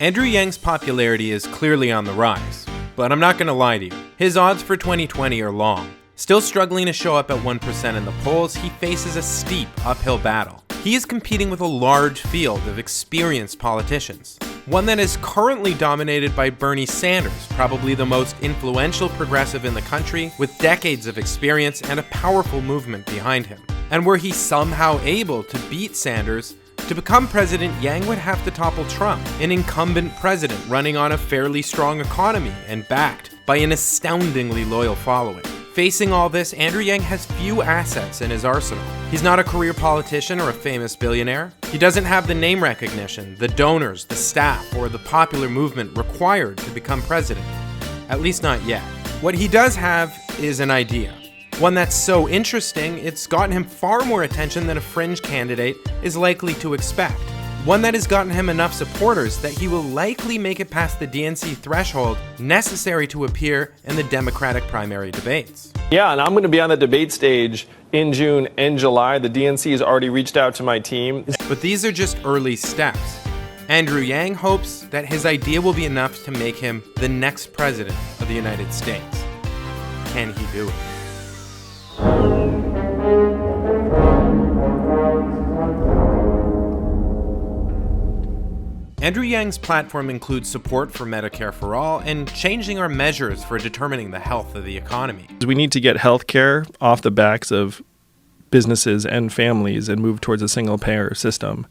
Andrew Yang's popularity is clearly on the rise, but I'm not going to lie to you. His odds for 2020 are long. Still struggling to show up at 1% in the polls, he faces a steep uphill battle. He is competing with a large field of experienced politicians, one that is currently dominated by Bernie Sanders, probably the most influential progressive in the country, with decades of experience and a powerful movement behind him. And were he somehow able to beat Sanders, to become president, Yang would have to topple Trump, an incumbent president running on a fairly strong economy and backed by an astoundingly loyal following. Facing all this, Andrew Yang has few assets in his arsenal. He's not a career politician or a famous billionaire. He doesn't have the name recognition, the donors, the staff, or the popular movement required to become president. At least not yet. What he does have is an idea. One that's so interesting, it's gotten him far more attention than a fringe candidate is likely to expect. One that has gotten him enough supporters that he will likely make it past the DNC threshold necessary to appear in the Democratic primary debates. Yeah, and I'm going to be on the debate stage in June and July. The DNC has already reached out to my team. But these are just early steps. Andrew Yang hopes that his idea will be enough to make him the next president of the United States. Can he do it? Andrew Yang's platform includes support for Medicare for All and changing our measures for determining the health of the economy. We need to get healthcare off the backs of businesses and families and move towards a single-payer system.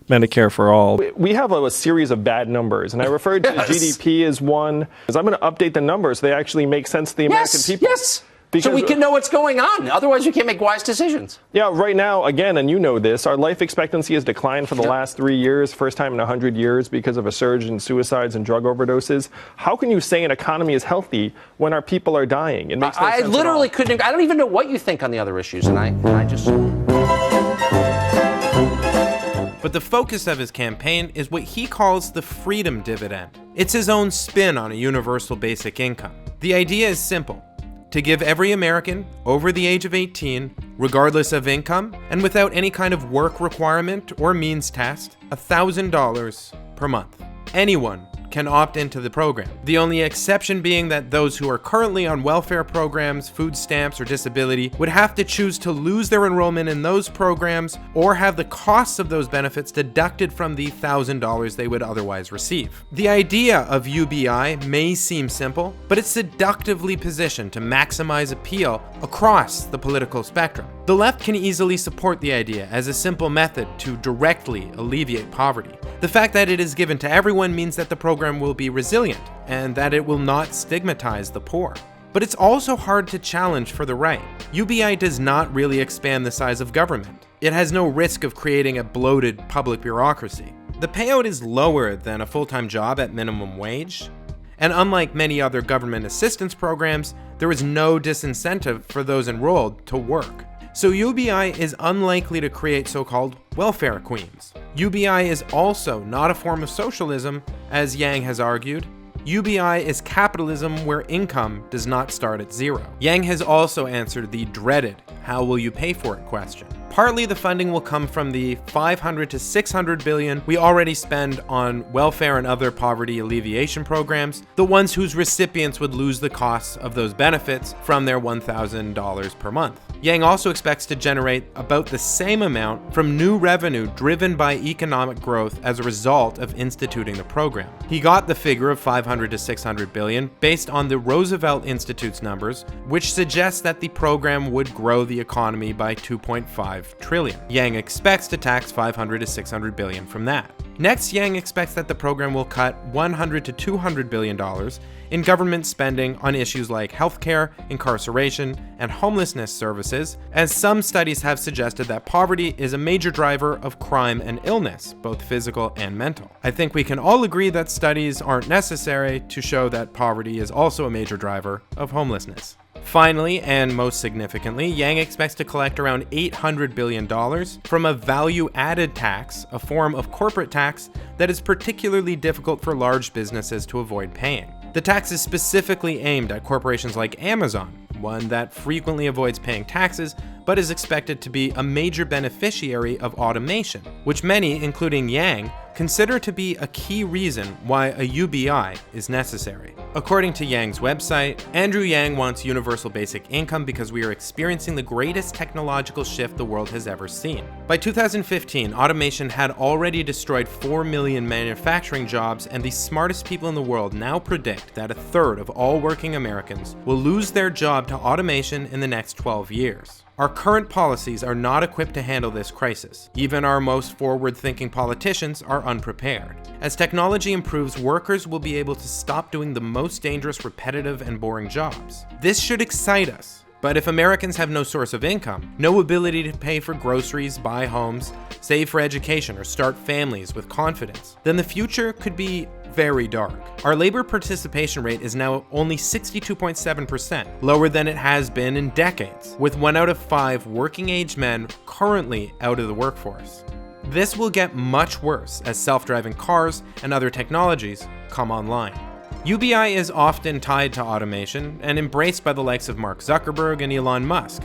Medicare for all. We have a series of bad numbers, and I referred to GDP as one. I'm going to update the numbers so they actually make sense to the American people. Yes. So we can know what's going on. Otherwise, we can't make wise decisions. Yeah, right now, again, and you know this, our life expectancy has declined for the last 3 years, first time in 100 years because of a surge in suicides and drug overdoses. How can you say an economy is healthy when our people are dying? It makes no sense. I literally couldn't. I don't even know what you think on the other issues, and I just. But the focus of his campaign is what he calls the freedom dividend. It's his own spin on a universal basic income. The idea is simple: to give every American over the age of 18, regardless of income and without any kind of work requirement or means test, $1,000 per month. Anyone can opt into the program. The only exception being that those who are currently on welfare programs, food stamps, or disability would have to choose to lose their enrollment in those programs or have the costs of those benefits deducted from the $1,000 they would otherwise receive. The idea of UBI may seem simple, but it's seductively positioned to maximize appeal across the political spectrum. The left can easily support the idea as a simple method to directly alleviate poverty. The fact that it is given to everyone means that the program will be resilient and that it will not stigmatize the poor. But it's also hard to challenge for the right. UBI does not really expand the size of government. It has no risk of creating a bloated public bureaucracy. The payout is lower than a full-time job at minimum wage. And unlike many other government assistance programs, there is no disincentive for those enrolled to work. So UBI is unlikely to create so-called welfare queens. UBI is also not a form of socialism, as Yang has argued. UBI is capitalism where income does not start at zero. Yang has also answered the dreaded "how will you pay for it" question. Partly the funding will come from the $500 to $600 billion we already spend on welfare and other poverty alleviation programs, the ones whose recipients would lose the costs of those benefits from their $1,000 per month. Yang also expects to generate about the same amount from new revenue driven by economic growth as a result of instituting the program. He got the figure of $500 to $600 billion based on the Roosevelt Institute's numbers, which suggests that the program would grow the economy by $2.5 trillion. Yang expects to tax $500 to $600 billion from that. Next, Yang expects that the program will cut $100 to $200 billion in government spending on issues like healthcare, incarceration, and homelessness services, as some studies have suggested that poverty is a major driver of crime and illness, both physical and mental. I think we can all agree that studies aren't necessary to show that poverty is also a major driver of homelessness. Finally, and most significantly, Yang expects to collect around $800 billion from a value-added tax, a form of corporate tax that is particularly difficult for large businesses to avoid paying. The tax is specifically aimed at corporations like Amazon, one that frequently avoids paying taxes but is expected to be a major beneficiary of automation, which many, including Yang, consider to be a key reason why a UBI is necessary. According to Yang's website, Andrew Yang wants universal basic income because we are experiencing the greatest technological shift the world has ever seen. By 2015, automation had already destroyed 4 million manufacturing jobs, and the smartest people in the world now predict that a third of all working Americans will lose their job to automation in the next 12 years. Our current policies are not equipped to handle this crisis. Even our most forward-thinking politicians are unprepared. As technology improves, workers will be able to stop doing the most dangerous, repetitive, and boring jobs. This should excite us. But if Americans have no source of income, no ability to pay for groceries, buy homes, save for education, or start families with confidence, then the future could be very dark. Our labor participation rate is now only 62.7%, lower than it has been in decades, with 1 out of 5 working-age men currently out of the workforce. This will get much worse as self-driving cars and other technologies come online. UBI is often tied to automation and embraced by the likes of Mark Zuckerberg and Elon Musk,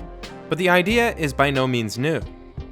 but the idea is by no means new.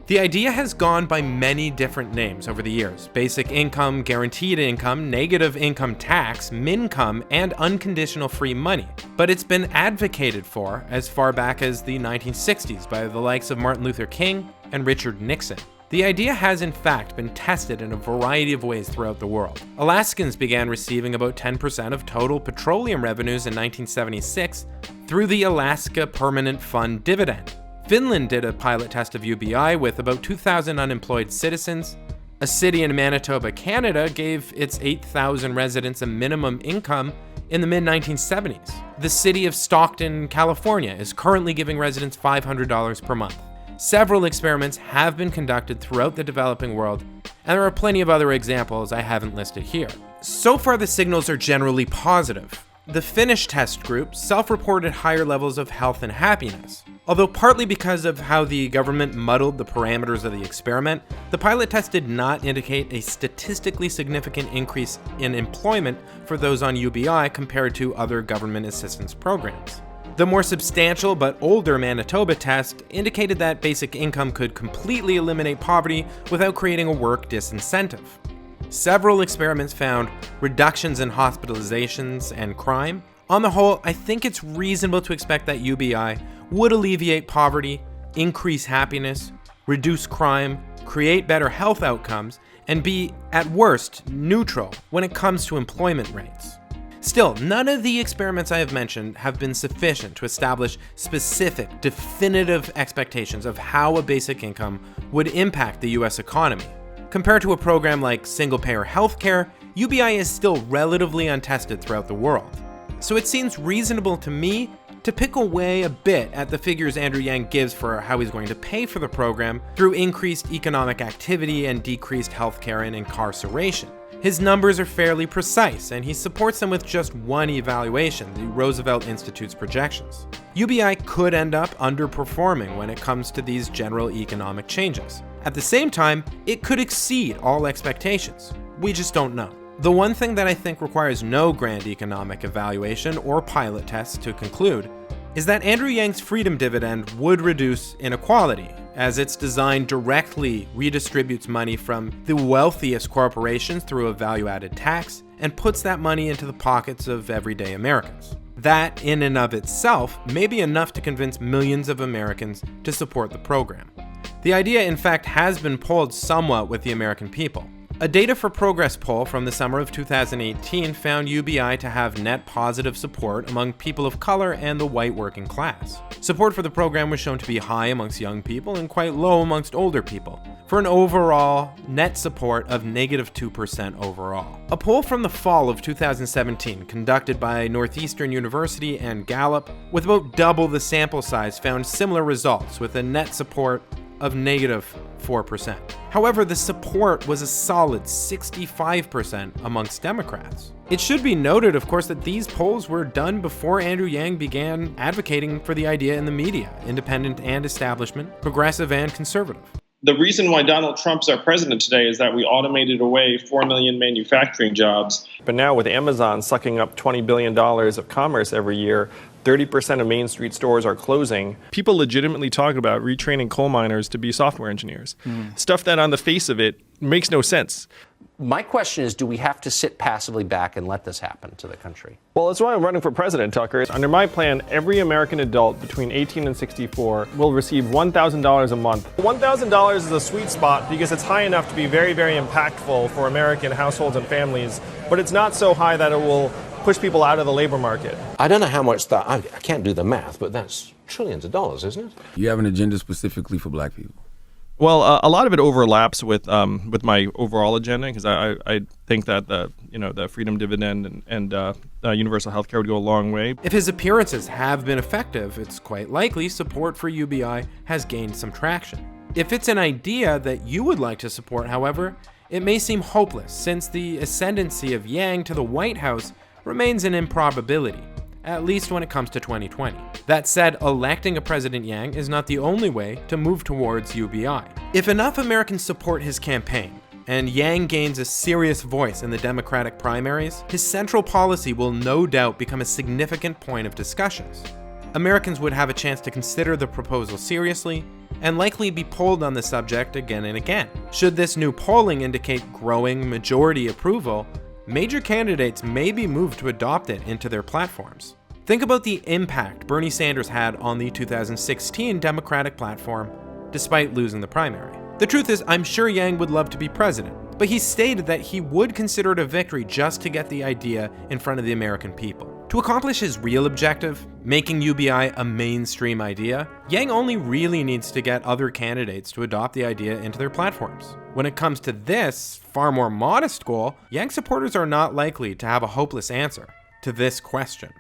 The idea has gone by many different names over the years: basic income, guaranteed income, negative income tax, mincome, and unconditional free money. But it's been advocated for as far back as the 1960s by the likes of Martin Luther King and Richard Nixon. The idea has in fact been tested in a variety of ways throughout the world. Alaskans began receiving about 10% of total petroleum revenues in 1976 through the Alaska Permanent Fund dividend. Finland did a pilot test of UBI with about 2,000 unemployed citizens. A city in Manitoba, Canada gave its 8,000 residents a minimum income in the mid-1970s. The city of Stockton, California is currently giving residents $500 per month. Several experiments have been conducted throughout the developing world, and there are plenty of other examples I haven't listed here. So far, the signals are generally positive. The Finnish test group self-reported higher levels of health and happiness. Although partly because of how the government muddled the parameters of the experiment, the pilot test did not indicate a statistically significant increase in employment for those on UBI compared to other government assistance programs. The more substantial but older Manitoba test indicated that basic income could completely eliminate poverty without creating a work disincentive. Several experiments found reductions in hospitalizations and crime. On the whole, I think it's reasonable to expect that UBI would alleviate poverty, increase happiness, reduce crime, create better health outcomes, and be, at worst, neutral when it comes to employment rates. Still, none of the experiments I have mentioned have been sufficient to establish specific, definitive expectations of how a basic income would impact the US economy. Compared to a program like single-payer healthcare, UBI is still relatively untested throughout the world. So it seems reasonable to me to pick away a bit at the figures Andrew Yang gives for how he's going to pay for the program through increased economic activity and decreased healthcare and incarceration. His numbers are fairly precise, and he supports them with just one evaluation, the Roosevelt Institute's projections. UBI could end up underperforming when it comes to these general economic changes. At the same time, it could exceed all expectations. We just don't know. The one thing that I think requires no grand economic evaluation or pilot tests to conclude is that Andrew Yang's freedom dividend would reduce inequality, as its design directly redistributes money from the wealthiest corporations through a value-added tax and puts that money into the pockets of everyday Americans. That, in and of itself, may be enough to convince millions of Americans to support the program. The idea, in fact, has been polled somewhat with the American people. A Data for Progress poll from the summer of 2018 found UBI to have net positive support among people of color and the white working class. Support for the program was shown to be high amongst young people and quite low amongst older people, for an overall net support of -2% overall. A poll from the fall of 2017, conducted by Northeastern University and Gallup, with about double the sample size, found similar results with a net support of -4%. However, the support was a solid 65% amongst Democrats. It should be noted, of course, that these polls were done before Andrew Yang began advocating for the idea in the media, independent and establishment, progressive and conservative. The reason why Donald Trump's our president today is that we automated away 4 million manufacturing jobs. But now with Amazon sucking up $20 billion of commerce every year, 30% of Main Street stores are closing. People legitimately talk about retraining coal miners to be software engineers. Stuff that on the face of it makes no sense. My question is, do we have to sit passively back and let this happen to the country? Well, that's why I'm running for president, Tucker. Under my plan, every American adult between 18 and 64 will receive $1,000 a month. $1,000 is a sweet spot because it's high enough to be very, very impactful for American households and families, but it's not so high that it will push people out of the labor market. I don't know how much that, I can't do the math, but that's trillions of dollars, isn't it? You have an agenda specifically for black people? Well, a lot of it overlaps with my overall agenda, because I think that the freedom dividend and universal health care would go a long way. If his appearances have been effective, it's quite likely support for UBI has gained some traction. If it's an idea that you would like to support, however, it may seem hopeless, since the ascendancy of Yang to the White House remains an improbability, at least when it comes to 2020. That said, electing a President Yang is not the only way to move towards UBI. If enough Americans support his campaign, and Yang gains a serious voice in the Democratic primaries, his central policy will no doubt become a significant point of discussions. Americans would have a chance to consider the proposal seriously, and likely be polled on the subject again and again. Should this new polling indicate growing majority approval, major candidates may be moved to adopt it into their platforms. Think about the impact Bernie Sanders had on the 2016 Democratic platform, despite losing the primary. The truth is, I'm sure Yang would love to be president, but he stated that he would consider it a victory just to get the idea in front of the American people. To accomplish his real objective, making UBI a mainstream idea, Yang only really needs to get other candidates to adopt the idea into their platforms. When it comes to this, far more modest goal, Yang supporters are not likely to have a hopeless answer to this question.